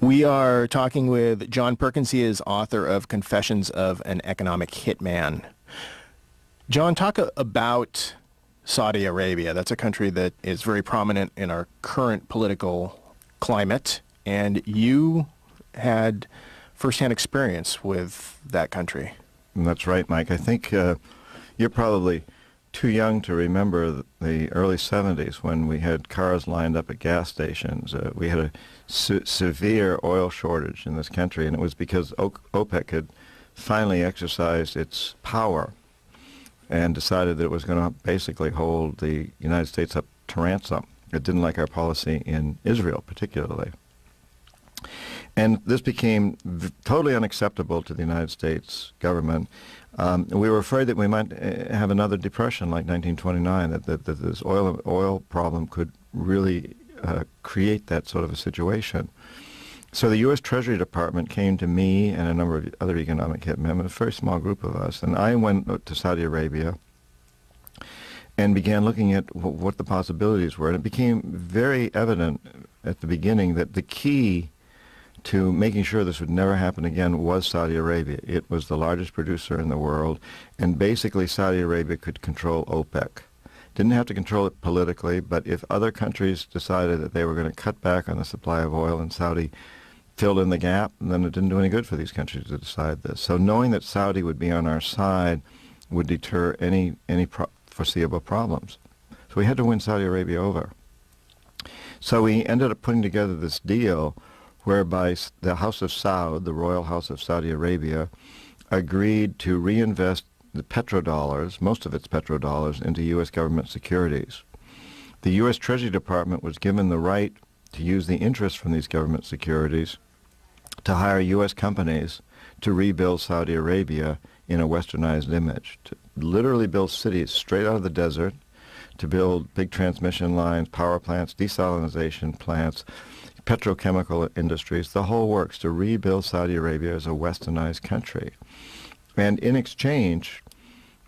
We are talking with John Perkins. He is author of Confessions of an Economic Hitman. John, talk about Saudi Arabia. That's a country that is very prominent in our current political climate, and you had firsthand experience with that country. That's right, Mike. I think you're probably too young to remember the early 70s when we had cars lined up at gas stations. We had a severe oil shortage in this country, and it was because OPEC had finally exercised its power and decided that it was going to basically hold the United States up to ransom. It didn't like our policy in Israel particularly. And this became totally unacceptable to the United States government. We were afraid that we might have another depression like 1929, that this oil problem could really create that sort of a situation. So the U.S. Treasury Department came to me and a number of other economic hitmen, a very small group of us, and I went to Saudi Arabia and began looking at what the possibilities were. And it became very evident at the beginning that the key to making sure this would never happen again was Saudi Arabia. It was the largest producer in the world, and basically Saudi Arabia could control OPEC. Didn't have to control it politically, but if other countries decided that they were going to cut back on the supply of oil and Saudi filled in the gap, then it didn't do any good for these countries to decide this. So knowing that Saudi would be on our side would deter any foreseeable problems. So we had to win Saudi Arabia over. So we ended up putting together this deal whereby the House of Saud, the royal house of Saudi Arabia, agreed to reinvest the petrodollars, most of its petrodollars, into U.S. government securities. The U.S. Treasury Department was given the right to use the interest from these government securities to hire U.S. companies to rebuild Saudi Arabia in a westernized image, to literally build cities straight out of the desert, to build big transmission lines, power plants, desalination plants, petrochemical industries, the whole works, to rebuild Saudi Arabia as a westernized country. And in exchange,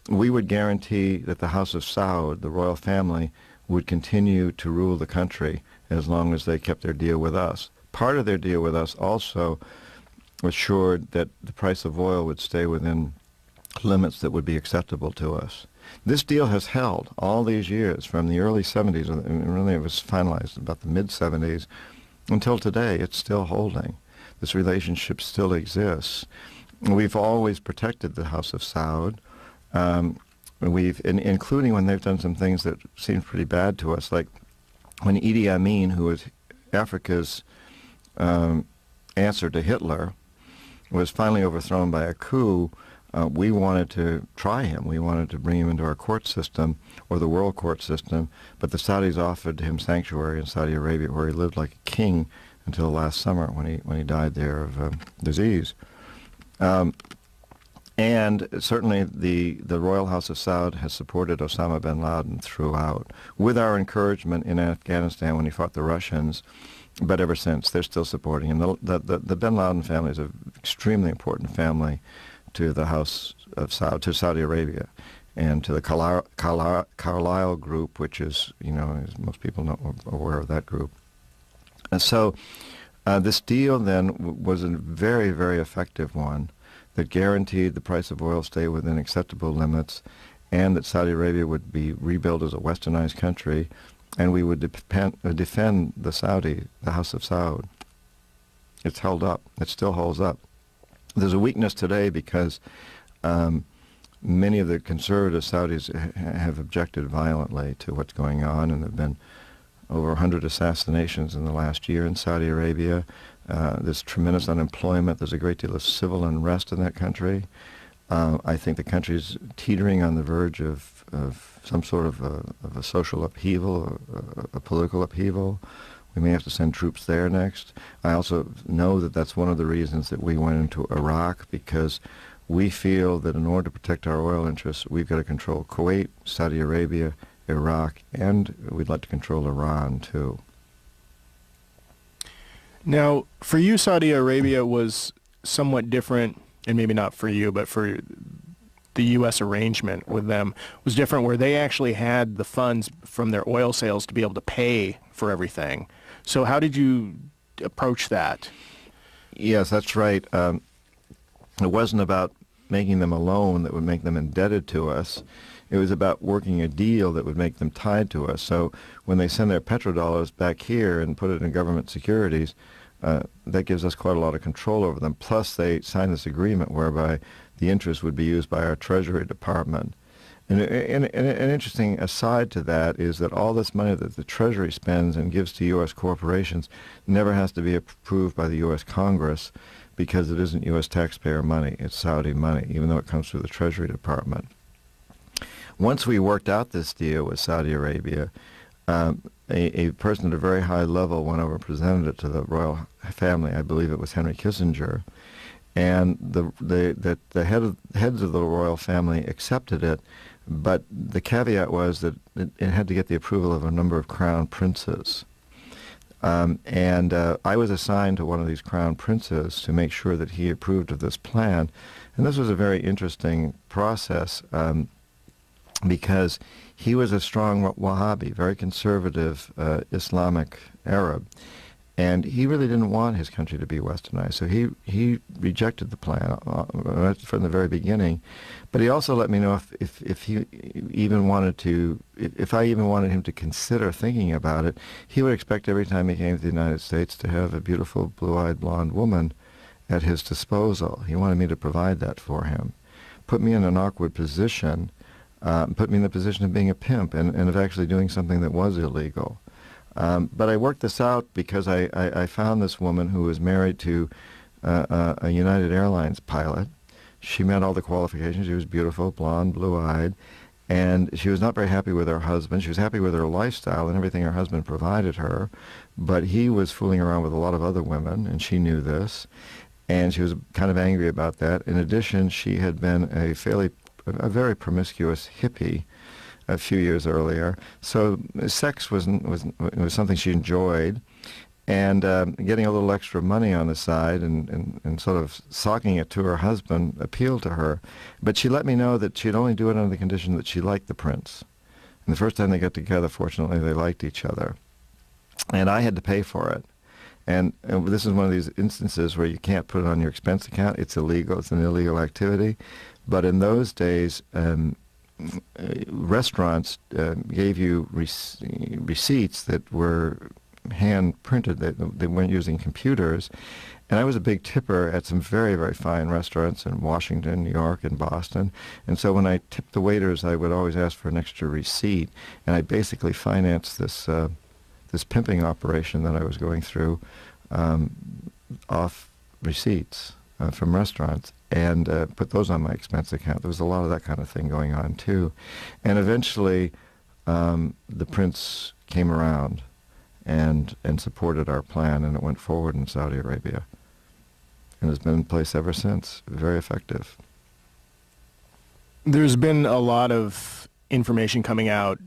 we would guarantee that the House of Saud, the royal family, would continue to rule the country as long as they kept their deal with us. Part of their deal with us also assured that the price of oil would stay within limits that would be acceptable to us. This deal has held all these years, from the early 70s, and really it was finalized about the mid-70s, until today. It's still holding. This relationship still exists. We've always protected the House of Saud, including when they've done some things that seem pretty bad to us, like when Idi Amin, who was Africa's answer to Hitler, was finally overthrown by a coup. We wanted to try him. We wanted to bring him into our court system, or the world court system, but the Saudis offered him sanctuary in Saudi Arabia, where he lived like a king until last summer when he died there of disease. And certainly the Royal House of Saud has supported Osama bin Laden throughout, with our encouragement in Afghanistan when he fought the Russians, but ever since they're still supporting him. The bin Laden family is an extremely important family to the House of Saud, to Saudi Arabia, and to the Carlyle group, which is, as most people know, aware of that group. And so this deal then was a very, very effective one that guaranteed the price of oil stay within acceptable limits, and that Saudi Arabia would be rebuilt as a westernized country, and we would defend the House of Saud. It's held up. It still holds up. There's a weakness today because many of the conservative Saudis have objected violently to what's going on, and there have been over 100 assassinations in the last year in Saudi Arabia. There's tremendous unemployment. There's a great deal of civil unrest in that country. I think the country's teetering on the verge of some sort of a social upheaval, a political upheaval. We may have to send troops there next. I also know that that's one of the reasons that we went into Iraq, because we feel that in order to protect our oil interests, we've got to control Kuwait, Saudi Arabia, Iraq, and we'd like to control Iran too. Now, for you, Saudi Arabia was somewhat different, and maybe not for you, but for the U.S. arrangement with them was different, where they actually had the funds from their oil sales to be able to pay for everything. So how did you approach that? Yes, that's right. It wasn't about making them a loan that would make them indebted to us. It was about working a deal that would make them tied to us. So when they send their petrodollars back here and put it in government securities, that gives us quite a lot of control over them. Plus, they signed this agreement whereby the interest would be used by our Treasury Department. And an interesting aside to that is that all this money that the Treasury spends and gives to U.S. corporations never has to be approved by the U.S. Congress, because it isn't U.S. taxpayer money. It's Saudi money, even though it comes through the Treasury Department. Once we worked out this deal with Saudi Arabia, a person at a very high level went over and presented it to the royal family. I believe it was Henry Kissinger. And the heads of the royal family accepted it, but the caveat was that it had to get the approval of a number of crown princes. I was assigned to one of these crown princes to make sure that he approved of this plan. And this was a very interesting process because he was a strong Wahhabi, very conservative Islamic Arab. And he really didn't want his country to be westernized, so he rejected the plan right from the very beginning. But he also let me know if he even wanted to, if I even wanted him to consider thinking about it, he would expect every time he came to the United States to have a beautiful blue-eyed blonde woman at his disposal. He wanted me to provide that for him. Put me in an awkward position, put me in the position of being a pimp and of actually doing something that was illegal. But I worked this out because I found this woman who was married to a United Airlines pilot. She met all the qualifications. She was beautiful, blonde, blue-eyed, and she was not very happy with her husband. She was happy with her lifestyle and everything her husband provided her, but he was fooling around with a lot of other women, and she knew this, and she was kind of angry about that. In addition, she had been a very promiscuous hippie a few years earlier, so sex was something she enjoyed, and getting a little extra money on the side and sort of socking it to her husband appealed to her. But she let me know that she'd only do it under the condition that she liked the prince. And the first time they got together, fortunately, they liked each other, and I had to pay for it. And this is one of these instances where you can't put it on your expense account. It's illegal. It's an illegal activity. But in those days, restaurants gave you receipts that were hand printed. They weren't using computers. And I was a big tipper at some very, very fine restaurants in Washington, New York, and Boston. And so when I tipped the waiters, I would always ask for an extra receipt. And I basically financed this pimping operation that I was going through off receipts from restaurants, and put those on my expense account. There was a lot of that kind of thing going on too. And eventually the prince came around and supported our plan, and it went forward in Saudi Arabia. And has been in place ever since. Very effective. There's been a lot of information coming out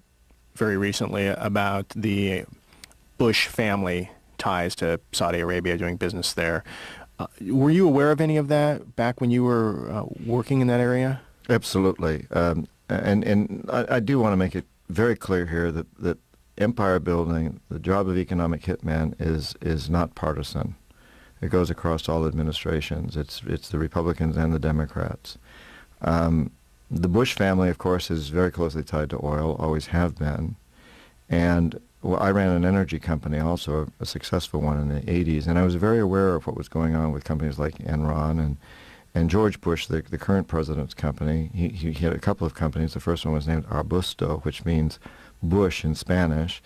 very recently about the Bush family ties to Saudi Arabia, doing business there. Were you aware of any of that back when you were working in that area? Absolutely. And I do want to make it very clear here that empire building, the job of economic hitman, is not partisan. It goes across all administrations. It's the Republicans and the Democrats. The Bush family, of course, is very closely tied to oil, always have been. And I ran an energy company, also a successful one in the 80s, and I was very aware of what was going on with companies like Enron and George Bush, the current president's company. He had a couple of companies. The first one was named Arbusto, which means bush in Spanish,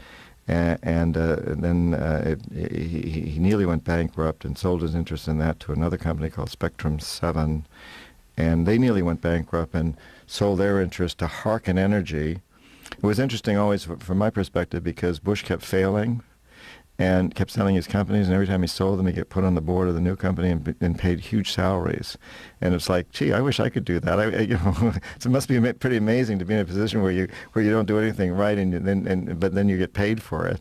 and then he nearly went bankrupt and sold his interest in that to another company called Spectrum 7, and they nearly went bankrupt and sold their interest to Harken Energy. It was interesting always from my perspective because Bush kept failing and kept selling his companies, and every time he sold them, he'd get put on the board of the new company and paid huge salaries. And it's like, gee, I wish I could do that. It must be pretty amazing to be in a position where you don't do anything right, but then you get paid for it.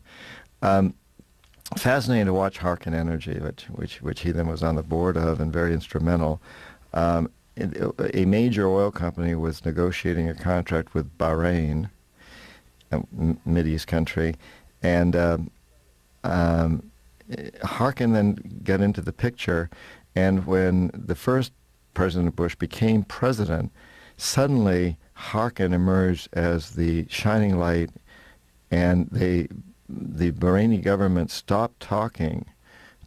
Fascinating to watch Harken Energy, which he then was on the board of and very instrumental. A major oil company was negotiating a contract with Bahrain, a Mideast country, and Harkin then got into the picture, and when the first President Bush became president, suddenly Harkin emerged as the shining light, and the Bahraini government stopped talking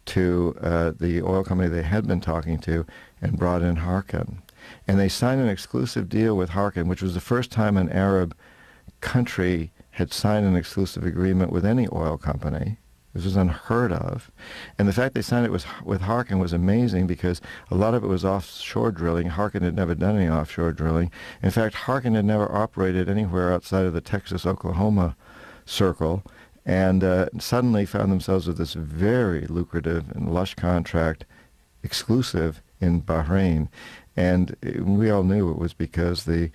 to the oil company they had been talking to and brought in Harkin. And they signed an exclusive deal with Harkin, which was the first time an Arab country had signed an exclusive agreement with any oil company. This was unheard of. And the fact they signed it with Harkin was amazing because a lot of it was offshore drilling. Harkin had never done any offshore drilling. In fact, Harkin had never operated anywhere outside of the Texas-Oklahoma circle, and suddenly found themselves with this very lucrative and lush contract, exclusive in Bahrain. And we all knew it was because a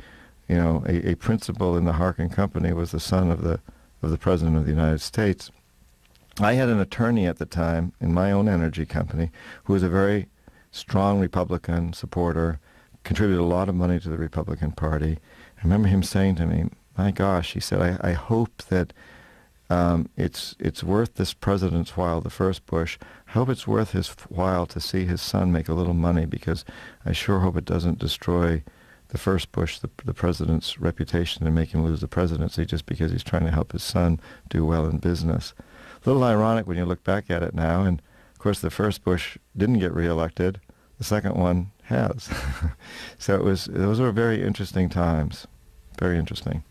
principal in the Harkin company was the son of the President of the United States. I had an attorney at the time in my own energy company who was a very strong Republican supporter, contributed a lot of money to the Republican Party. I remember him saying to me, my gosh, he said, I hope that it's worth this president's while, the first Bush. I hope it's worth his while to see his son make a little money, because I sure hope it doesn't destroy the first Bush, the president's reputation, and make him lose the presidency just because he's trying to help his son do well in business. A little ironic when you look back at it now, and of course the first Bush didn't get reelected. The second one has. So those were very interesting times. Very interesting.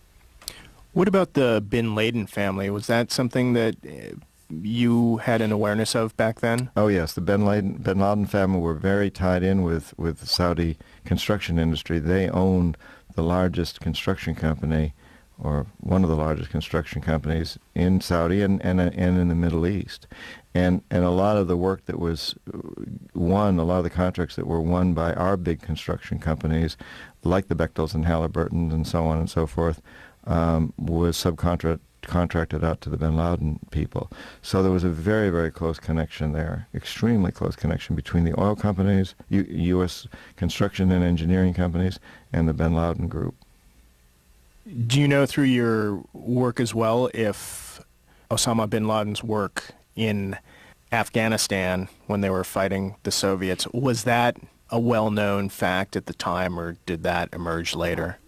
What about the Bin Laden family? Was that something that you had an awareness of back then? Oh yes, the Bin Laden family were very tied in with the Saudi construction industry. They owned the largest construction company, or one of the largest construction companies in Saudi and in the Middle East. And a lot of the work that was won, a lot of the contracts that were won by our big construction companies, like the Bechtels and Halliburton and so on and so forth, was subcontracted out to the Bin Laden people. So there was a very, very close connection there, extremely close connection between the oil companies, U.S. construction and engineering companies, and the Bin Laden group. Do you know through your work as well if Osama bin Laden's work in Afghanistan when they were fighting the Soviets, was that a well-known fact at the time, or did that emerge later?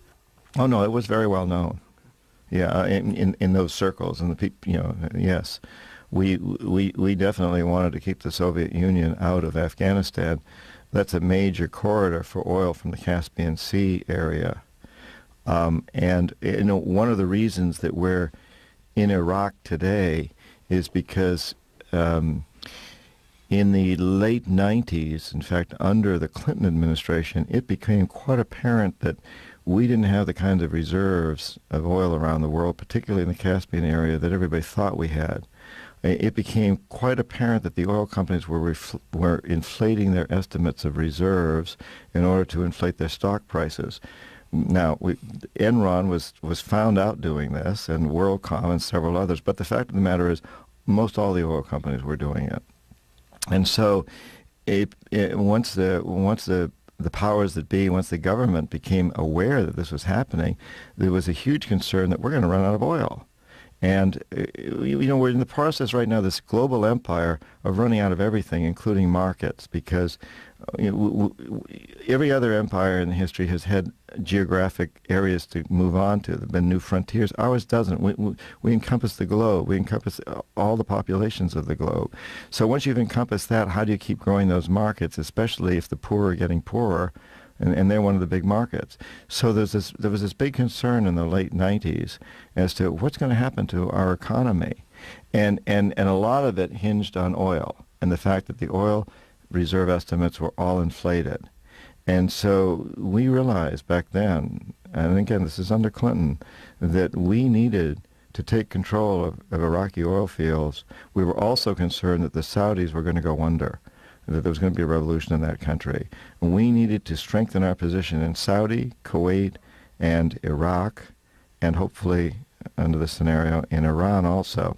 Oh no, it was very well known. Yeah, in those circles, and the people, yes, we definitely wanted to keep the Soviet Union out of Afghanistan. That's a major corridor for oil from the Caspian Sea area. And one of the reasons that we're in Iraq today is because in the late 90s, in fact, under the Clinton administration, it became quite apparent that we didn't have the kinds of reserves of oil around the world, particularly in the Caspian area, that everybody thought we had. It became quite apparent that the oil companies were inflating their estimates of reserves in order to inflate their stock prices. Now, Enron was found out doing this, and WorldCom and several others, but the fact of the matter is most all the oil companies were doing it. And so once the powers that be, once the government became aware that this was happening, there was a huge concern that we're going to run out of oil. And, we're in the process right now, this global empire of running out of everything, including markets, because every other empire in history has had geographic areas to move on to. There have been new frontiers. Ours doesn't. We encompass the globe. We encompass all the populations of the globe. So once you've encompassed that, how do you keep growing those markets, especially if the poor are getting poorer? And they're one of the big markets. So there was this big concern in the late 90s as to what's going to happen to our economy. And a lot of it hinged on oil and the fact that the oil reserve estimates were all inflated. And so we realized back then, and again, this is under Clinton, that we needed to take control of Iraqi oil fields. We were also concerned that the Saudis were going to go under, that there was going to be a revolution in that country. And we needed to strengthen our position in Saudi, Kuwait, and Iraq, and hopefully, under this scenario, in Iran also.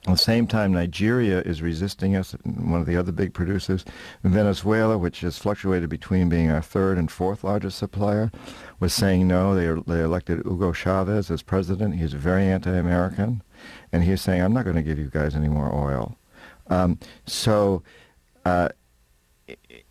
At the same time, Nigeria is resisting us, one of the other big producers. Venezuela, which has fluctuated between being our third and fourth largest supplier, was saying no. They elected Hugo Chavez as president. He's very anti-American. And he's saying, I'm not going to give you guys any more oil. So,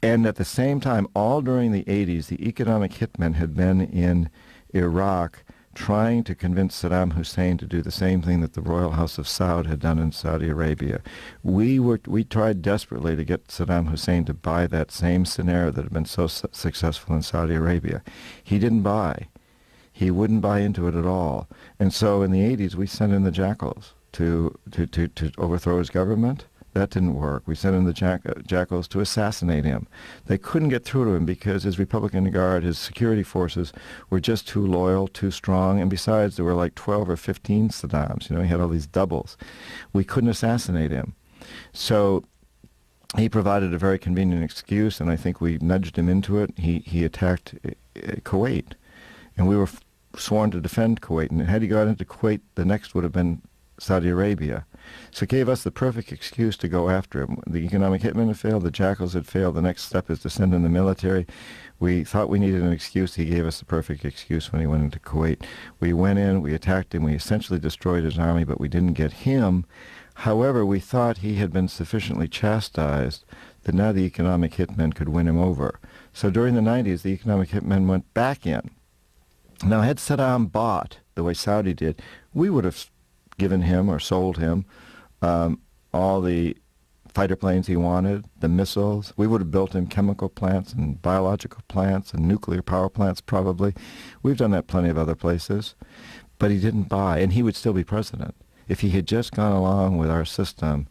and at the same time, all during the 80s, the economic hitmen had been in Iraq trying to convince Saddam Hussein to do the same thing that the Royal House of Saud had done in Saudi Arabia. We tried desperately to get Saddam Hussein to buy that same scenario that had been so successful in Saudi Arabia. He didn't buy. He wouldn't buy into it at all. And so in the 80s, we sent in the jackals to overthrow his government. That didn't work. We sent in the jackals to assassinate him. They couldn't get through to him because his Republican Guard, his security forces, were just too loyal, too strong, and besides, there were like 12 or 15 Saddams. You know, he had all these doubles. We couldn't assassinate him. So he provided a very convenient excuse, and I think we nudged him into it. He attacked Kuwait, and we were sworn to defend Kuwait. And had he got into Kuwait, the next would have been Saudi Arabia. So it gave us the perfect excuse to go after him. The economic hitmen had failed, the jackals had failed, the next step is to send in the military. We thought we needed an excuse. He gave us the perfect excuse when he went into Kuwait. We went in, we attacked him, we essentially destroyed his army, but we didn't get him. However, we thought he had been sufficiently chastised that now the economic hitmen could win him over. So during the 90s, the economic hitmen went back in. Now, had Saddam bought the way Saudi did, we would have given him or sold him all the fighter planes he wanted, the missiles. We would have built him chemical plants and biological plants and nuclear power plants probably. We've done that plenty of other places. But he didn't buy, and he would still be president if he had just gone along with our system.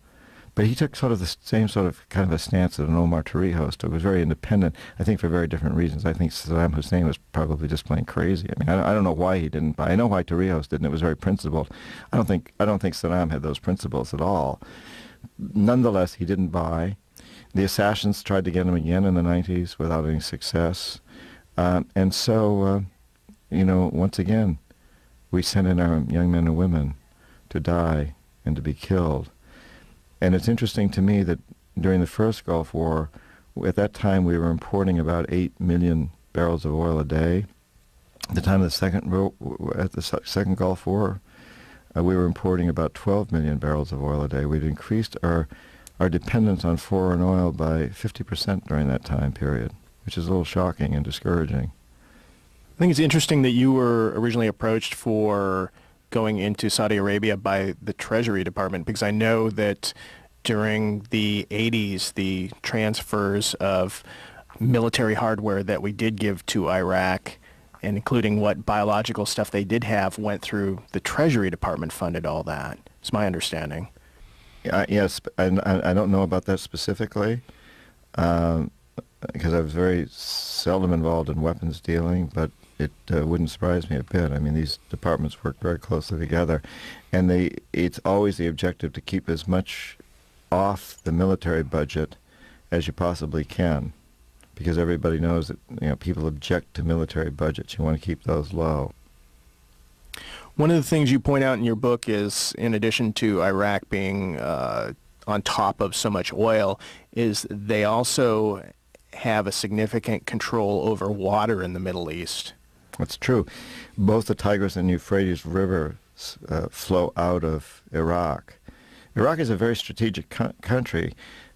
But he took sort of the same sort of kind of a stance that an Omar Torrijos took. It was very independent, I think for very different reasons. I think Saddam Hussein was probably just plain crazy. I mean, I don't know why he didn't buy. I know why Torrijos didn't. It was very principled. I don't think Saddam had those principles at all. Nonetheless, he didn't buy. The assassins tried to get him again in the 90s without any success. And so, you know, once again, we sent in our young men and women to die and to be killed. And it's interesting to me that during the first Gulf War, at that time we were importing about 8 million barrels of oil a day. At the time of the second Gulf War, we were importing about 12 million barrels of oil a day. We'd increased our dependence on foreign oil by 50% during that time period, which is a little shocking and discouraging. I think it's interesting that you were originally approached for going into Saudi Arabia by the Treasury Department, because I know that during the 80s, the transfers of military hardware that we did give to Iraq, and including what biological stuff they did have, went through the Treasury Department, funded all that. It's my understanding. Yes, I don't know about that specifically, because I was very seldom involved in weapons dealing, but it wouldn't surprise me a bit. I mean, these departments work very closely together, and it's always the objective to keep as much off the military budget as you possibly can, because everybody knows that, you know, people object to military budgets. You want to keep those low. One of the things you point out in your book is, in addition to Iraq being on top of so much oil, is they also have a significant control over water in the Middle East. That's true. Both the Tigris and Euphrates rivers flow out of Iraq. Iraq is a very strategic country.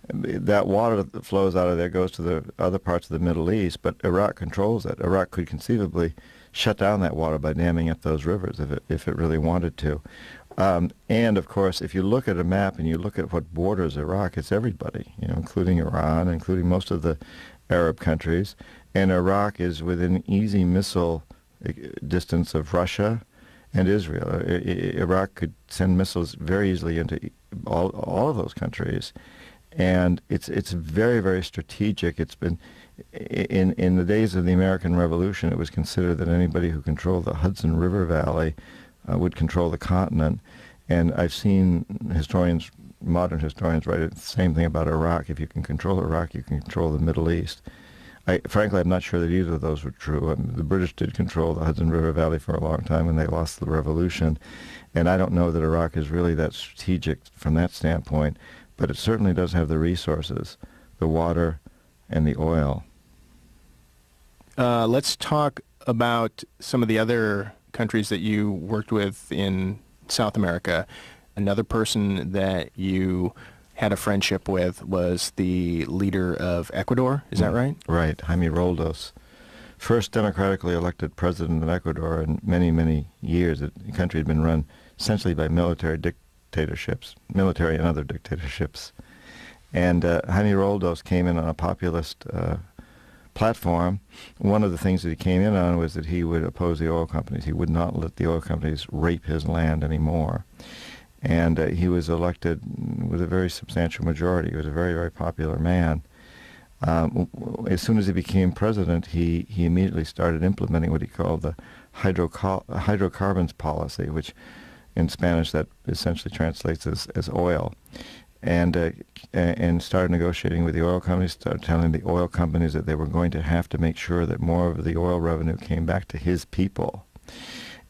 That water that flows out of there goes to the other parts of the Middle East, but Iraq controls it. Iraq could conceivably shut down that water by damming up those rivers if it really wanted to. And of course, if you look at a map and you look at what borders Iraq, it's everybody, you know, including Iran, including most of the Arab countries. And Iraq is within easy missile distance of Russia and Israel. Iraq could send missiles very easily into all of those countries. And it's very, very strategic. It's been, in the days of the American Revolution, it was considered that anybody who controlled the Hudson River Valley would control the continent. And I've seen historians, modern historians, write the same thing about Iraq. If you can control Iraq, you can control the Middle East. Frankly, I'm not sure that either of those were true. The British did control the Hudson River Valley for a long time, and they lost the revolution. And I don't know that Iraq is really that strategic from that standpoint, but it certainly does have the resources, the water and the oil. Let's talk about some of the other countries that you worked with in South America. Another person that you had a friendship with was the leader of Ecuador. Is that right? Right, Jaime Roldos. First democratically elected president of Ecuador in many, many years. The country had been run essentially by military dictatorships, military and other dictatorships. And Jaime Roldos came in on a populist platform. One of the things that he came in on was that he would oppose the oil companies. He would not let the oil companies rape his land anymore. And he was elected with a very substantial majority. He was a very, very popular man. As soon as he became president, he immediately started implementing what he called the hydrocarbons policy, which in Spanish that essentially translates as oil. And started negotiating with the oil companies, started telling the oil companies that they were going to have to make sure that more of the oil revenue came back to his people.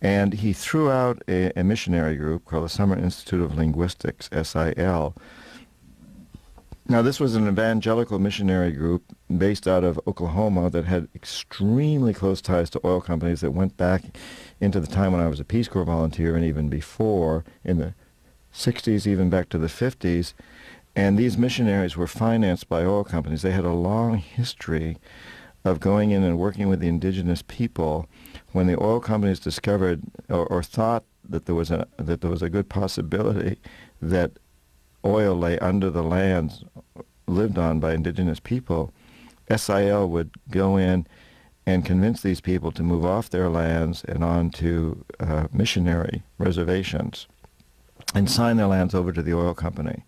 And he threw out a missionary group called the Summer Institute of Linguistics, SIL. Now, this was an evangelical missionary group based out of Oklahoma that had extremely close ties to oil companies that went back into the time when I was a Peace Corps volunteer and even before, in the 60s, even back to the 50s. And these missionaries were financed by oil companies. They had a long history of going in and working with the indigenous people when the oil companies discovered or thought that there was a good possibility that oil lay under the lands lived on by indigenous people. SIL would go in and convince these people to move off their lands and onto missionary reservations and sign their lands over to the oil company.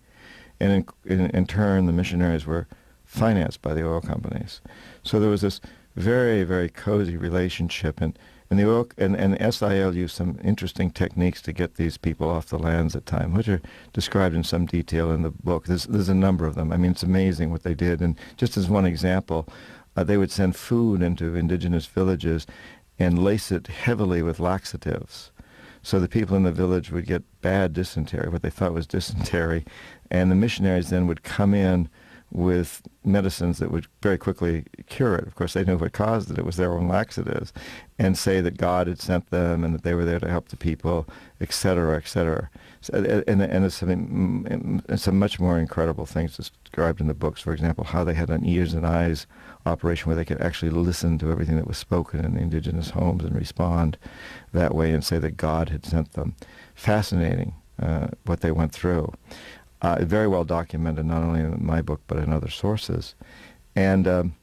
And in turn, the missionaries were financed by the oil companies. So there was this very, very cozy relationship, and the oil and SIL used some interesting techniques to get these people off the lands at times, which are described in some detail in the book. There's a number of them. I mean, it's amazing what they did. And just as one example, they would send food into indigenous villages and lace it heavily with laxatives. So the people in the village would get bad dysentery, what they thought was dysentery, and the missionaries then would come in with medicines that would very quickly cure it. Of course, they knew what caused it. It was their own laxatives, and say that God had sent them and that they were there to help the people, et cetera, et cetera. So, and there's some much more incredible things described in the books. For example, how they had an ears and eyes operation where they could actually listen to everything that was spoken in the indigenous homes and respond that way and say that God had sent them. Fascinating what they went through. Very well documented, not only in my book, but in other sources. And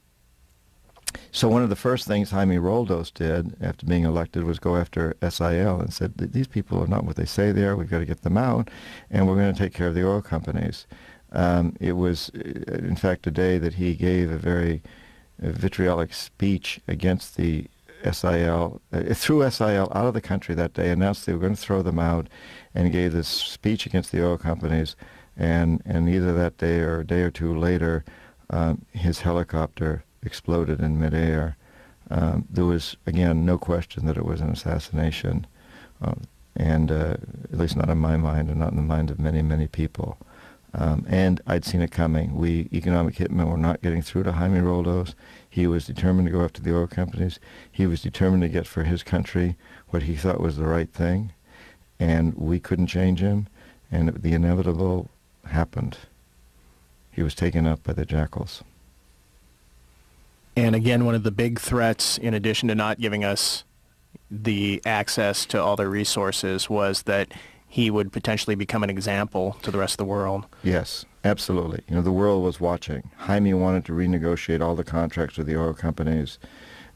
so one of the first things Jaime Roldos did after being elected was go after SIL and said, these people are not what they say they are. We've got to get them out, and we're going to take care of the oil companies. It was, in fact, a day that he gave a very vitriolic speech against the SIL, threw SIL out of the country that day, announced they were going to throw them out, and gave this speech against the oil companies. And either that day or a day or two later, his helicopter exploded in midair. There was, again, no question that it was an assassination, and at least not in my mind and not in the mind of many, many people. And I'd seen it coming. We economic hitmen were not getting through to Jaime Roldos. He was determined to go after the oil companies. He was determined to get for his country what he thought was the right thing, and we couldn't change him, and the inevitable happened. He was taken up by the jackals. And again, one of the big threats, in addition to not giving us the access to all their resources, was that he would potentially become an example to the rest of the world. Yes, absolutely. You know, the world was watching. Jaime wanted to renegotiate all the contracts with the oil companies,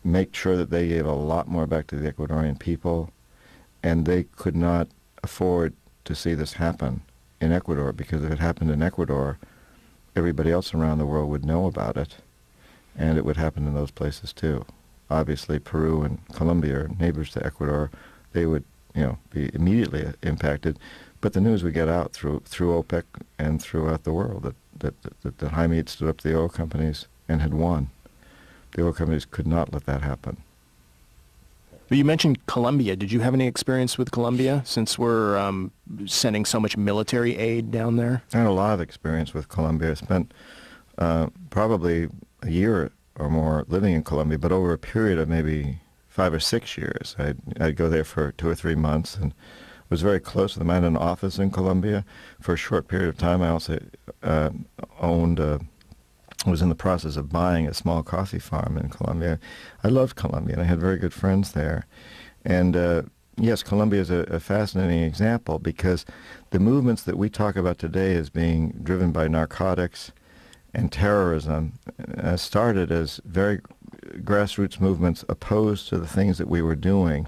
make sure that they gave a lot more back to the Ecuadorian people, and they could not afford to see this happen in Ecuador, because if it happened in Ecuador, everybody else around the world would know about it, and it would happen in those places too. Obviously, Peru and Colombia are neighbors to Ecuador. They would, be immediately impacted. But the news would get out through OPEC and throughout the world that Jaime had stood up to the oil companies and had won. The oil companies could not let that happen. But you mentioned Colombia. Did you have any experience with Colombia, since we're sending so much military aid down there? I had a lot of experience with Colombia. I spent probably a year or more living in Colombia, but over a period of maybe 5 or 6 years. I'd go there for 2 or 3 months, and was very close to them. I had an office in Colombia for a short period of time. I also was in the process of buying a small coffee farm in Colombia. I loved Colombia, and I had very good friends there. And yes, Colombia is a fascinating example because the movements that we talk about today as being driven by narcotics and terrorism started as very grassroots movements opposed to the things that we were doing.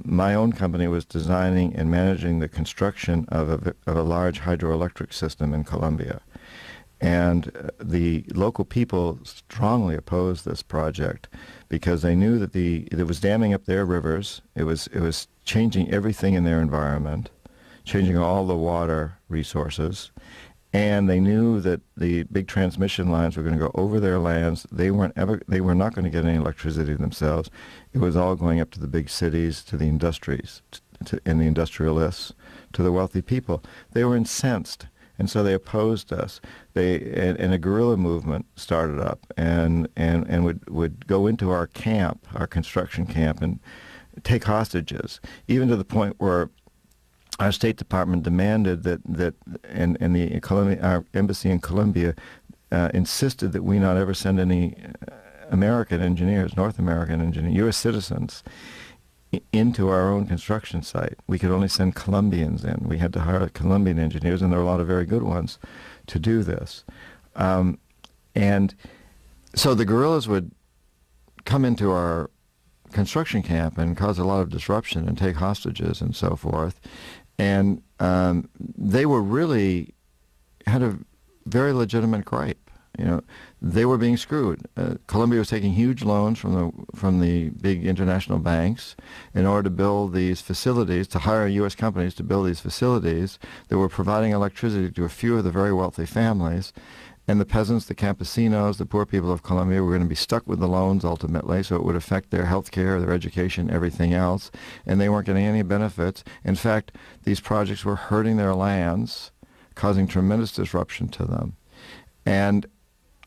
My own company was designing and managing the construction of a large hydroelectric system in Colombia. And the local people strongly opposed this project because they knew that it was damming up their rivers. It was changing everything in their environment, changing all the water resources. And they knew that the big transmission lines were going to go over their lands. They were not going to get any electricity themselves. It was all going up to the big cities, to the industries, and the industrialists, to the wealthy people. They were incensed, and so they opposed us. And a guerrilla movement started up, and would go into our camp, our construction camp, and take hostages, even to the point where our State Department demanded that our embassy in Colombia insisted that we not ever send any American engineers, North American engineers, U.S. citizens, into our own construction site. We could only send Colombians in. We had to hire Colombian engineers, and there were a lot of very good ones to do this. And so the guerrillas would come into our construction camp and cause a lot of disruption and take hostages and so forth. And they were really had a very legitimate gripe. They were being screwed. Colombia was taking huge loans from the big international banks in order to build these facilities, to hire U.S. companies to build these facilities that were providing electricity to a few of the very wealthy families. And the peasants, the campesinos, the poor people of Colombia were going to be stuck with the loans ultimately, so it would affect their health care, their education, everything else. And they weren't getting any benefits. In fact, these projects were hurting their lands, causing tremendous disruption to them. And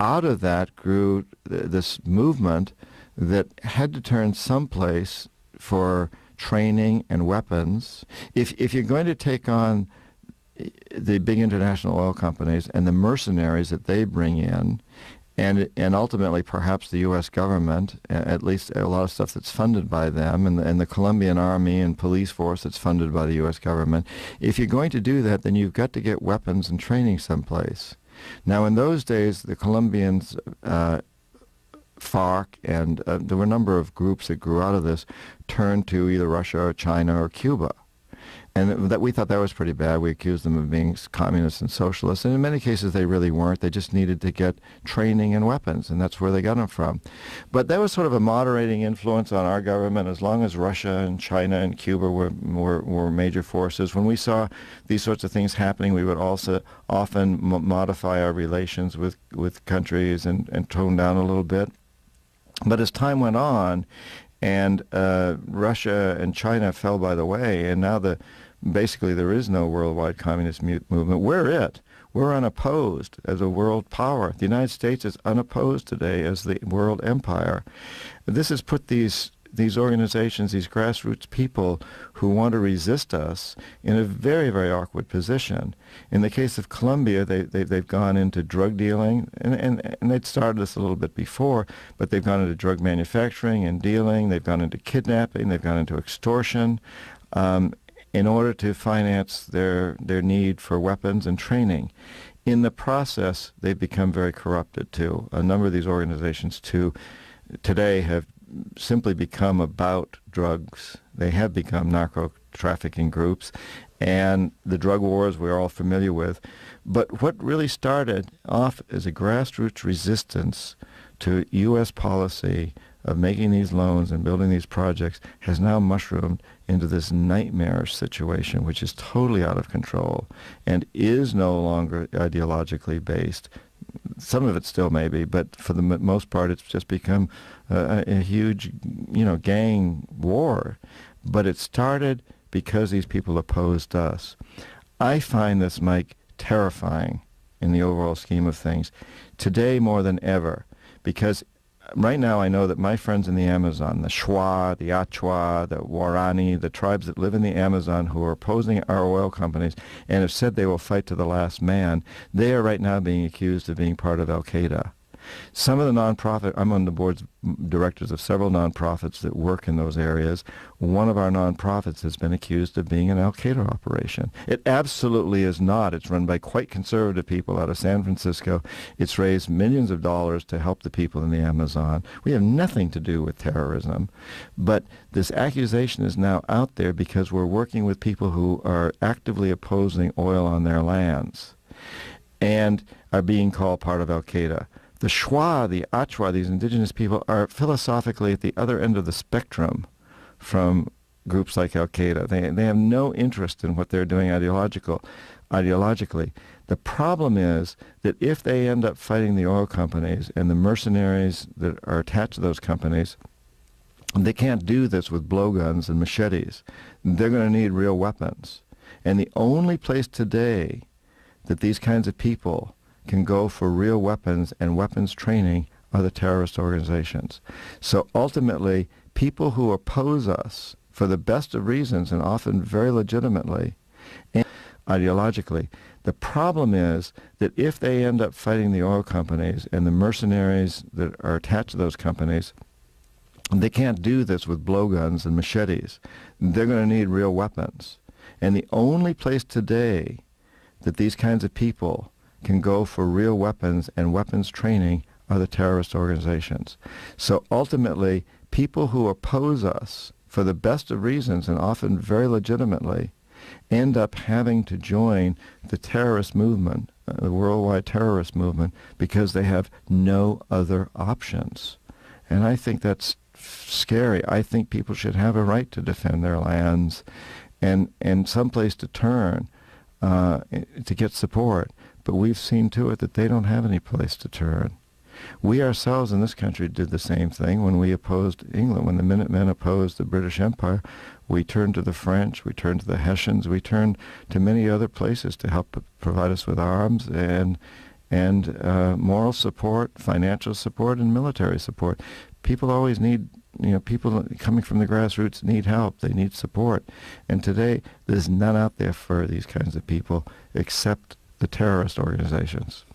out of that grew this movement that had to turn someplace for training and weapons. If you're going to take on the big international oil companies and the mercenaries that they bring in, and ultimately perhaps the U.S. government, at least a lot of stuff that's funded by them, and the Colombian army and police force that's funded by the U.S. government, if you're going to do that, then you've got to get weapons and training someplace. Now, in those days, the Colombians, FARC, and there were a number of groups that grew out of this, turned to either Russia or China or Cuba. And that we thought that was pretty bad. We accused them of being communists and socialists. And in many cases, they really weren't. They just needed to get training and weapons, and that's where they got them from. But that was sort of a moderating influence on our government as long as Russia and China and Cuba were major forces. When we saw these sorts of things happening, we would also often modify our relations with countries and tone down a little bit. But as time went on, and Russia and China fell by the way, and now basically there is no worldwide communist movement. We're unopposed as a world power. The United States is unopposed today as the world empire. This has put these organizations, these grassroots people who want to resist us in a very, very awkward position. In the case of Colombia, they've gone into drug dealing, and they'd started this a little bit before, but they've gone into drug manufacturing and dealing, they've gone into kidnapping, they've gone into extortion, in order to finance their need for weapons and training. In the process, they've become very corrupted too. A number of these organizations today have simply become about drugs. They have become narco-trafficking groups, and the drug wars we're all familiar with. But what really started off as a grassroots resistance to U.S. policy of making these loans and building these projects has now mushroomed into this nightmarish situation, which is totally out of control and is no longer ideologically based. Some of it still may be, but for the most part, it's just become a huge, gang war. But it started because these people opposed us. I find this, Mike, terrifying in the overall scheme of things today more than ever, because right now I know that my friends in the Amazon, the Shwa, the Achwa, the Warani, the tribes that live in the Amazon who are opposing our oil companies and have said they will fight to the last man, they are right now being accused of being part of Al-Qaeda. Some of the nonprofit, I'm on the boards directors of several nonprofits that work in those areas. One of our nonprofits has been accused of being an Al-Qaeda operation. It absolutely is not. It's run by quite conservative people out of San Francisco. It's raised millions of dollars to help the people in the Amazon. We have nothing to do with terrorism. But this accusation is now out there because we're working with people who are actively opposing oil on their lands and are being called part of Al-Qaeda. The Shwa, the Achwa, these indigenous people, are philosophically at the other end of the spectrum from groups like Al-Qaeda. They have no interest in what they're doing ideologically. The problem is that if they end up fighting the oil companies and the mercenaries that are attached to those companies, they can't do this with blowguns and machetes. They're going to need real weapons. And the only place today that these kinds of people can go for real weapons and weapons training are the terrorist organizations. So ultimately, people who oppose us for the best of reasons and often very legitimately and ideologically, the problem is that if they end up fighting the oil companies and the mercenaries that are attached to those companies, they can't do this with blowguns and machetes. They're going to need real weapons. And the only place today that these kinds of people can go for real weapons and weapons training are the terrorist organizations. So ultimately, people who oppose us for the best of reasons and often very legitimately end up having to join the terrorist movement, the worldwide terrorist movement, because they have no other options. And I think that's scary. I think people should have a right to defend their lands and someplace to turn to get support. But we've seen to it that they don't have any place to turn. We ourselves in this country did the same thing when we opposed England. When the Minutemen opposed the British Empire, we turned to the French, we turned to the Hessians, we turned to many other places to help provide us with arms and moral support, financial support, and military support. People always need, people coming from the grassroots need help. They need support. And today, there's none out there for these kinds of people except the terrorist organizations.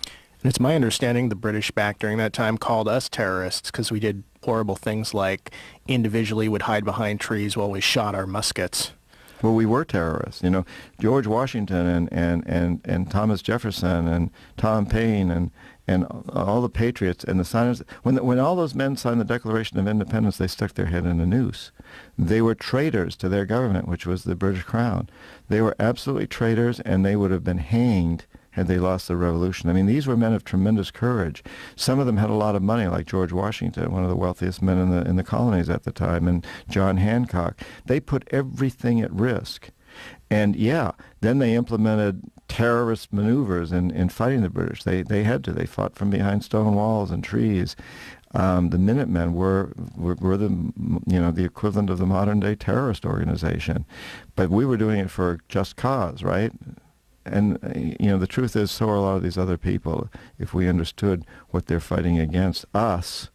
And it's my understanding the British back during that time called us terrorists because we did horrible things like individually would hide behind trees while we shot our muskets. Well, we were terrorists. George Washington and Thomas Jefferson and Tom Paine and all the patriots and the signers. When all those men signed the Declaration of Independence, they stuck their head in a noose. They were traitors to their government, which was the British Crown. They were absolutely traitors, and they would have been hanged had they lost the revolution. I mean, these were men of tremendous courage. Some of them had a lot of money, like George Washington, one of the wealthiest men in the colonies at the time, and John Hancock. They put everything at risk. And then they implemented terrorist maneuvers in fighting the British. They had to. They fought from behind stone walls and trees. The Minutemen were the equivalent of the modern day terrorist organization, but we were doing it for just cause, right? And the truth is, so are a lot of these other people. If we understood what they're fighting against us,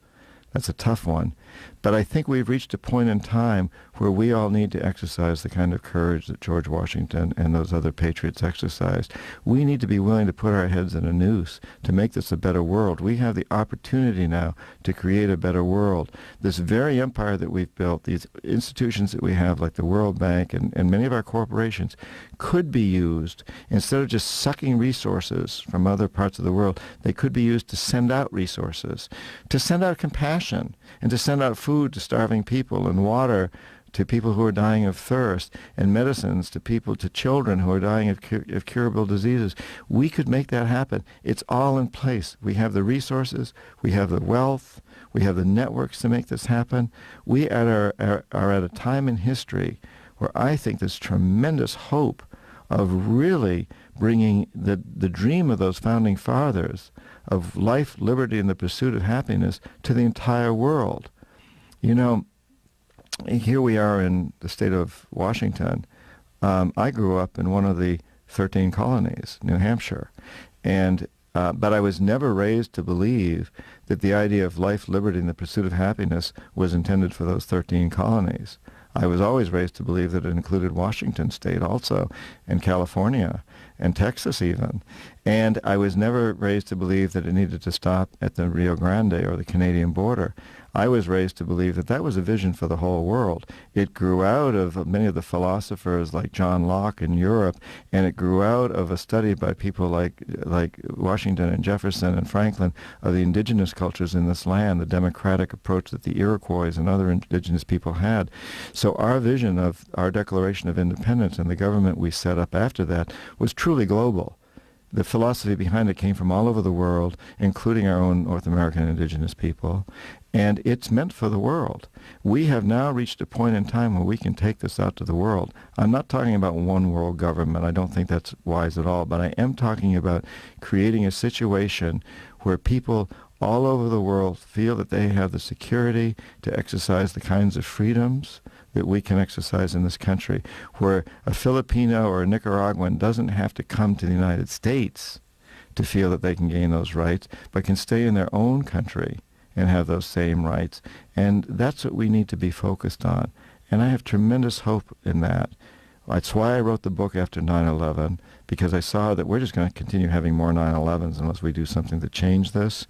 that's a tough one. But I think we've reached a point in time where we all need to exercise the kind of courage that George Washington and those other patriots exercised. We need to be willing to put our heads in a noose to make this a better world. We have the opportunity now to create a better world. This very empire that we've built, these institutions that we have like the World Bank and many of our corporations could be used, instead of just sucking resources from other parts of the world, they could be used to send out resources, to send out compassion, and to send out food to starving people and water to people who are dying of thirst and medicines to children who are dying of curable diseases. We could make that happen. It's all in place. We have the resources. We have the wealth. We have the networks to make this happen. We are at a time in history where I think there's tremendous hope of really bringing the dream of those founding fathers of life, liberty, and the pursuit of happiness to the entire world. Here we are in the state of Washington. I grew up in one of the 13 colonies, New Hampshire, and But I was never raised to believe that the idea of life, liberty, and the pursuit of happiness was intended for those 13 colonies. I was always raised to believe that it included Washington State also, and California, and Texas even. And I was never raised to believe that it needed to stop at the Rio Grande or the Canadian border. I was raised to believe that that was a vision for the whole world. It grew out of many of the philosophers like John Locke in Europe, and it grew out of a study by people like Washington and Jefferson and Franklin of the indigenous cultures in this land, the democratic approach that the Iroquois and other indigenous people had. So our vision of our Declaration of Independence and the government we set up after that was truly global. The philosophy behind it came from all over the world, including our own North American indigenous people, and it's meant for the world. We have now reached a point in time where we can take this out to the world. I'm not talking about one world government. I don't think that's wise at all, but I am talking about creating a situation where people all over the world feel that they have the security to exercise the kinds of freedoms that we can exercise in this country, where a Filipino or a Nicaraguan doesn't have to come to the United States to feel that they can gain those rights, but can stay in their own country and have those same rights. And that's what we need to be focused on. And I have tremendous hope in that. That's why I wrote the book after 9/11, because I saw that we're just going to continue having more 9/11s unless we do something to change this.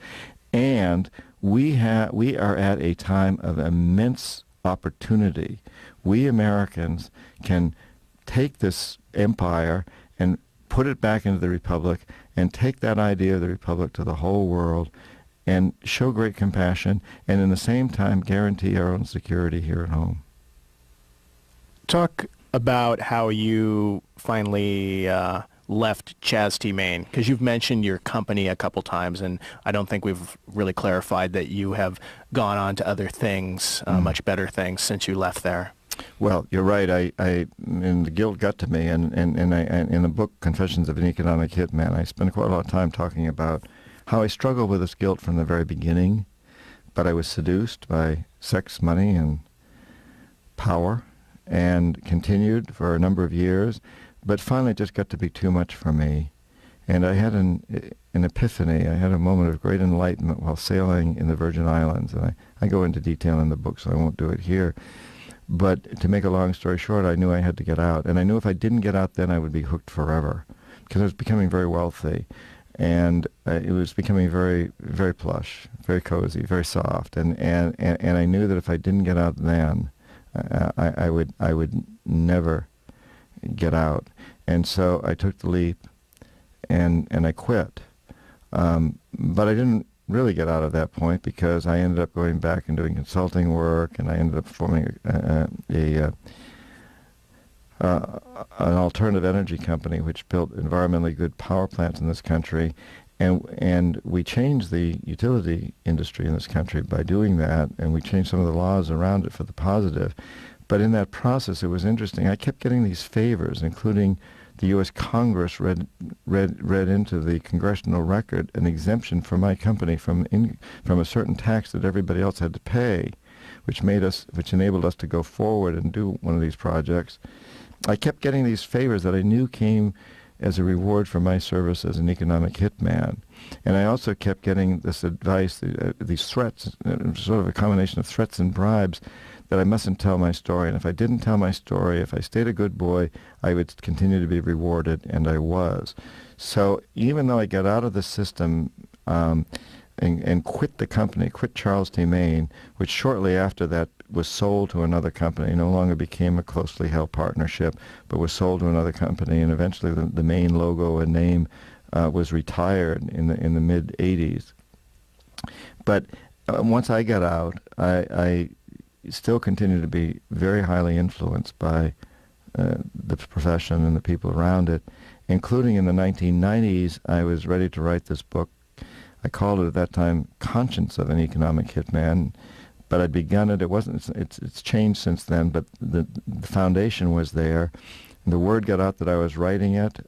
And we are at a time of immense opportunity. We Americans can take this empire and put it back into the Republic and take that idea of the Republic to the whole world and show great compassion and in the same time guarantee our own security here at home. Talk about how you finally left Chaz T. Main, because you've mentioned your company a couple times, and I don't think we've really clarified that you have gone on to other things, much better things, since you left there. Well, you're right. And the guilt got to me, and in the book Confessions of an Economic Hitman, I spent quite a lot of time talking about how I struggled with this guilt from the very beginning, but I was seduced by sex, money, and power, and continued for a number of years, but finally it just got to be too much for me. And I had an epiphany. I had a moment of great enlightenment while sailing in the Virgin Islands, and I go into detail in the book, so I won't do it here. But to make a long story short, I knew I had to get out. And I knew if I didn't get out then I would be hooked forever, because I was becoming very wealthy. And it was becoming very, very plush, very cozy, very soft. And I knew that if I didn't get out then, I would never get out. And so I took the leap and I quit. But I didn't really get out at that point, because I ended up going back and doing consulting work, and I ended up forming an alternative energy company which built environmentally good power plants in this country, and we changed the utility industry in this country by doing that, and we changed some of the laws around it for the positive. But in that process, it was interesting. I kept getting these favors, including the U.S. Congress read into the congressional record an exemption for my company from a certain tax that everybody else had to pay, which enabled us to go forward and do one of these projects. I kept getting these favors that I knew came as a reward for my service as an economic hitman. And I also kept getting this advice, these threats, sort of a combination of threats and bribes, that I mustn't tell my story. And if I didn't tell my story, if I stayed a good boy, I would continue to be rewarded, and I was. So even though I got out of the system and quit the company, quit Charles T. Main, which shortly after that was sold to another company, no longer became a closely held partnership, but was sold to another company, and eventually the Main logo and name was retired in the mid-'80s. But once I got out, I still continue to be very highly influenced by the profession and the people around it, including in the 1990s, I was ready to write this book. I called it at that time Conscience of an Economic Hitman, but I'd begun it. It's changed since then, but the foundation was there. The word got out that I was writing it,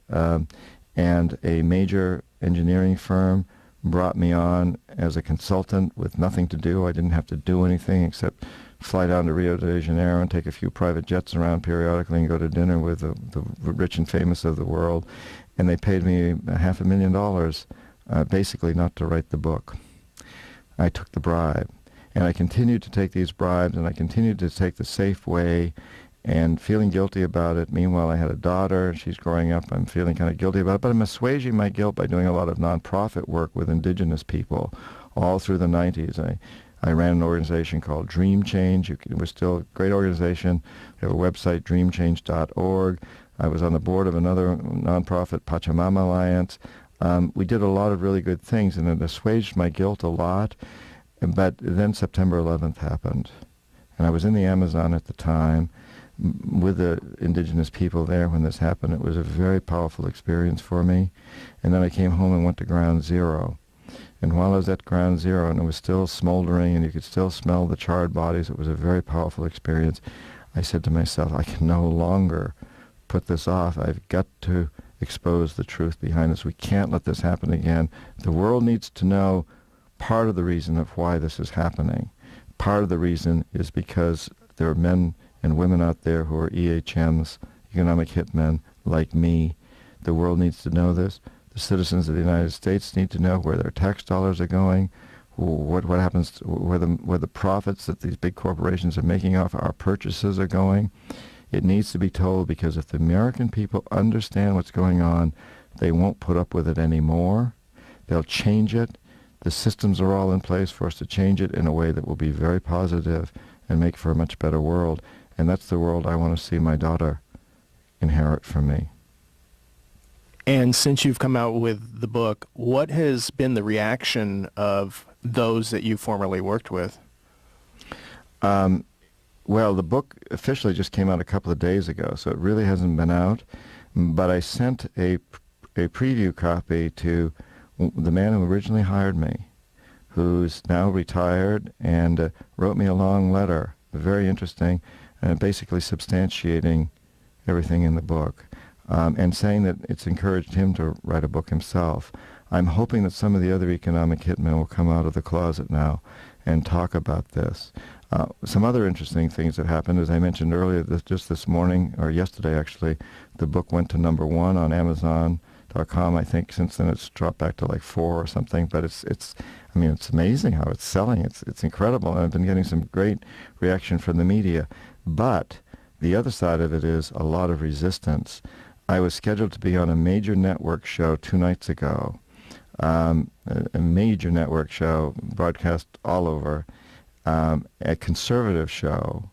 and a major engineering firm brought me on as a consultant with nothing to do. I didn't have to do anything except fly down to Rio de Janeiro and take a few private jets around periodically and go to dinner with the rich and famous of the world. And they paid me $500,000 basically not to write the book. I took the bribe. And I continued to take these bribes, and I continued to take the safe way and feeling guilty about it. Meanwhile, I had a daughter. She's growing up. I'm feeling kind of guilty about it. But I'm assuaging my guilt by doing a lot of nonprofit work with indigenous people all through the 90s. I ran an organization called Dream Change. It was still a great organization. We have a website, dreamchange.org. I was on the board of another nonprofit, Pachamama Alliance. We did a lot of really good things, and it assuaged my guilt a lot. But then September 11th happened, and I was in the Amazon at the time with the indigenous people there when this happened. It was a very powerful experience for me. And then I came home and went to Ground Zero. And while I was at Ground Zero, and it was still smoldering, and you could still smell the charred bodies, it was a very powerful experience. I said to myself, I can no longer put this off. I've got to expose the truth behind this. We can't let this happen again. The world needs to know part of the reason of why this is happening. Part of the reason is because there are men and women out there who are EHMs, economic hitmen, like me. The world needs to know this. The citizens of the United States need to know where their tax dollars are going, what happens, where the profits that these big corporations are making off our purchases are going. It needs to be told, because if the American people understand what's going on, they won't put up with it anymore. They'll change it. The systems are all in place for us to change it in a way that will be very positive and make for a much better world. And that's the world I want to see my daughter inherit from me. And since you've come out with the book, what has been the reaction of those that you formerly worked with? Well, the book officially just came out a couple of days ago, so it really hasn't been out. But I sent a preview copy to the man who originally hired me, who's now retired, and wrote me a long letter, very interesting, basically substantiating everything in the book, and saying that it's encouraged him to write a book himself. I'm hoping that some of the other economic hitmen will come out of the closet now and talk about this. Some other interesting things that happened, as I mentioned earlier, just this morning, or yesterday actually, the book went to #1 on Amazon.com. I think since then it's dropped back to like 4 or something, but it's amazing how it's selling. It's incredible, and I've been getting some great reaction from the media. But the other side of it is a lot of resistance. I was scheduled to be on a major network show 2 nights ago, a major network show broadcast all over, a conservative show.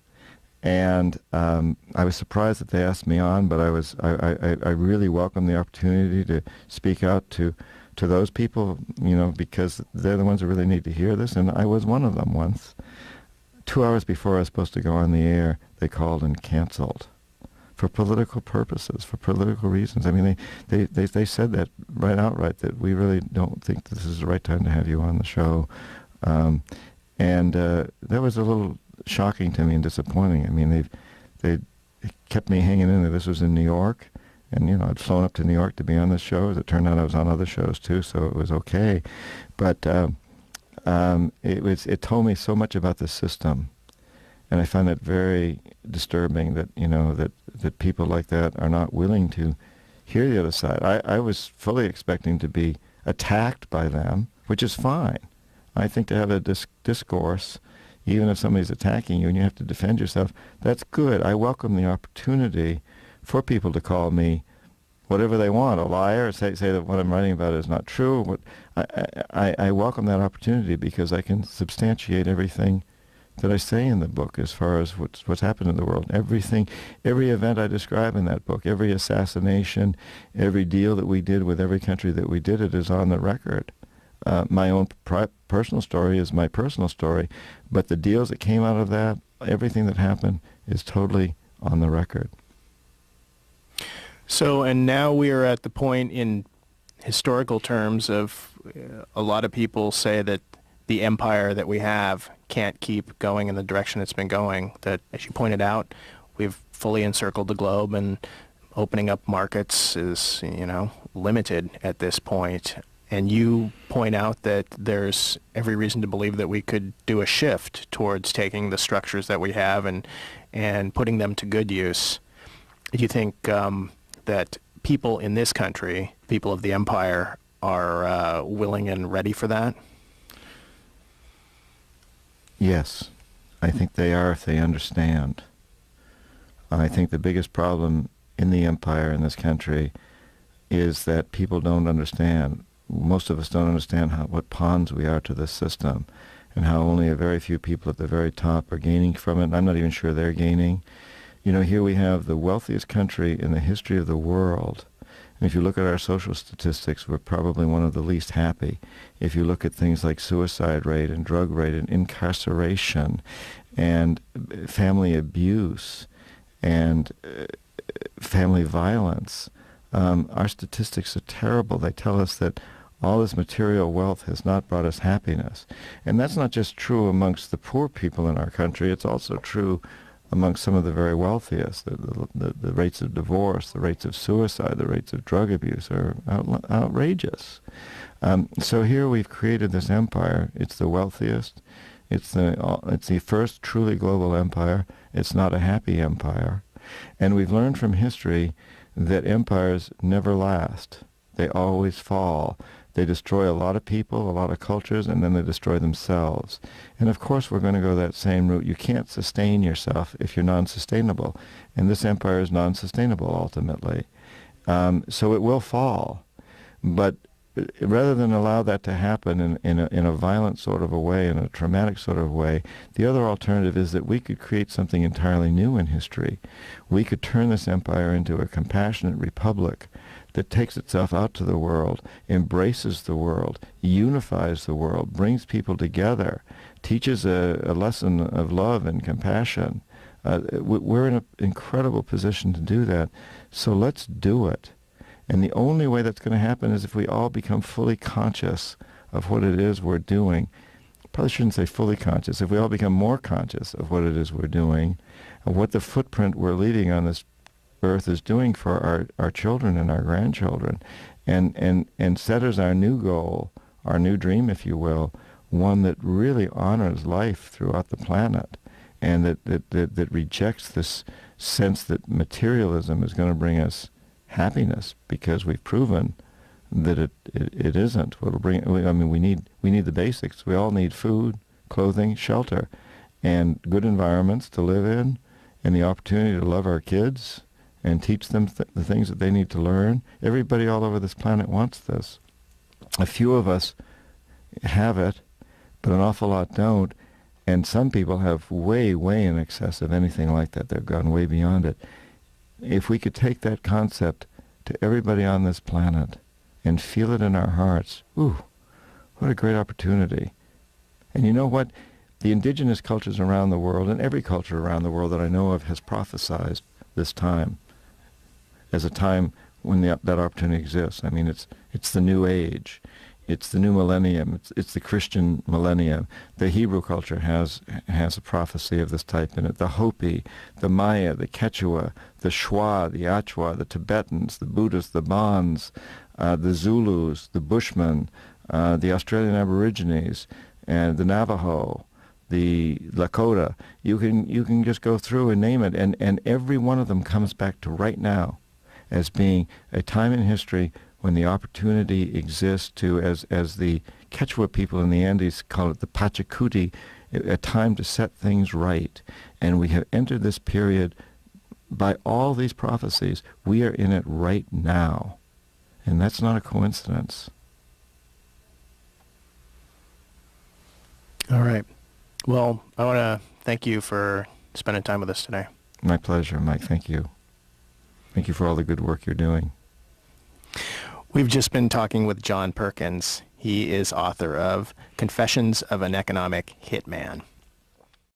And I was surprised that they asked me on, but I really welcome the opportunity to speak out to those people, because they're the ones who really need to hear this, and I was one of them once. 2 hours before I was supposed to go on the air, they called and canceled for political purposes, for political reasons. I mean, they said that outright, that we really don't think this is the right time to have you on the show. And that was a little shocking to me and disappointing. I mean, they kept me hanging in there. This was in New York, and I'd flown up to New York to be on this show. As it turned out, I was on other shows too, so it was okay. But it told me so much about the system, and I find it very disturbing that that people like that are not willing to hear the other side. I was fully expecting to be attacked by them, which is fine. I think to have a discourse, even if somebody's attacking you and you have to defend yourself, that's good. I welcome the opportunity for people to call me whatever they want, a liar, say that what I'm writing about is not true. I welcome that opportunity, because I can substantiate everything that I say in the book as far as what's happened in the world. Everything, every event I describe in that book, every assassination, every deal that we did with every country that we did, it is on the record. My own personal story is my personal story, but the deals that came out of that, everything that happened, is totally on the record. So, and now we are at the point in historical terms of a lot of people say that the empire that we have can't keep going in the direction it's been going, that, as you pointed out, we've fully encircled the globe, and opening up markets is, limited at this point. And you point out that there's every reason to believe that we could do a shift towards taking the structures that we have and putting them to good use. Do you think that people in this country, people of the empire, are willing and ready for that? Yes, I think they are if they understand. I think the biggest problem in the empire in this country is that people don't understand. Most of us don't understand what pawns we are to this system, and how only a very few people at the very top are gaining from it. And I'm not even sure they're gaining. You know, here we have the wealthiest country in the history of the world. And if you look at our social statistics, we're probably one of the least happy. If you look at things like suicide rate and drug rate and incarceration and family abuse and family violence, our statistics are terrible. They tell us that all this material wealth has not brought us happiness. And that's not just true amongst the poor people in our country. It's also true amongst some of the very wealthiest. The rates of divorce, the rates of suicide, the rates of drug abuse are outrageous. So here we've created this empire. It's the wealthiest. It's the first truly global empire. It's not a happy empire. And we've learned from history that empires never last. They always fall. They destroy a lot of people, a lot of cultures, and then they destroy themselves. And of course we're going to go that same route. You can't sustain yourself if you're non-sustainable. And this empire is non-sustainable ultimately. So it will fall. But rather than allow that to happen in a violent sort of a way, in a traumatic sort of way, the other alternative is that we could create something entirely new in history. We could turn this empire into a compassionate republic that takes itself out to the world, embraces the world, unifies the world, brings people together, teaches a lesson of love and compassion. We're in an incredible position to do that, so let's do it. And the only way that's going to happen is if we all become fully conscious of what it is we're doing. Probably shouldn't say fully conscious. If we all become more conscious of what it is we're doing, and what the footprint we're leaving on this earth is doing for our children and our grandchildren, and set as our new goal, our new dream, if you will, one that really honors life throughout the planet, and that rejects this sense that materialism is going to bring us happiness, because we've proven that it isn't. What'll bring, I mean, we need the basics. We all need food, clothing, shelter, and good environments to live in, and the opportunity to love our kids and teach them the things that they need to learn. Everybody all over this planet wants this. A few of us have it, but an awful lot don't, and some people have way, way in excess of anything like that. They've gone way beyond it. If we could take that concept to everybody on this planet and feel it in our hearts, ooh, what a great opportunity. And you know what? The indigenous cultures around the world, and every culture around the world that I know of, has prophesized this time as a time when that opportunity exists. I mean, it's the new age. It's the new millennium. It's the Christian millennium. The Hebrew culture has a prophecy of this type in it. The Hopi, the Maya, the Quechua, the Shwa, the Achwa, the Tibetans, the Buddhists, the Bons, the Zulus, the Bushmen, the Australian Aborigines, and the Navajo, the Lakota. You can just go through and name it, and every one of them comes back to right now as being a time in history when the opportunity exists to, as the Quechua people in the Andes call it, the Pachacuti, a time to set things right. And we have entered this period by all these prophecies. We are in it right now. And that's not a coincidence. All right. Well, I want to thank you for spending time with us today. My pleasure, Mike. Thank you. Thank you for all the good work you're doing. We've just been talking with John Perkins. He is author of Confessions of an Economic Hitman.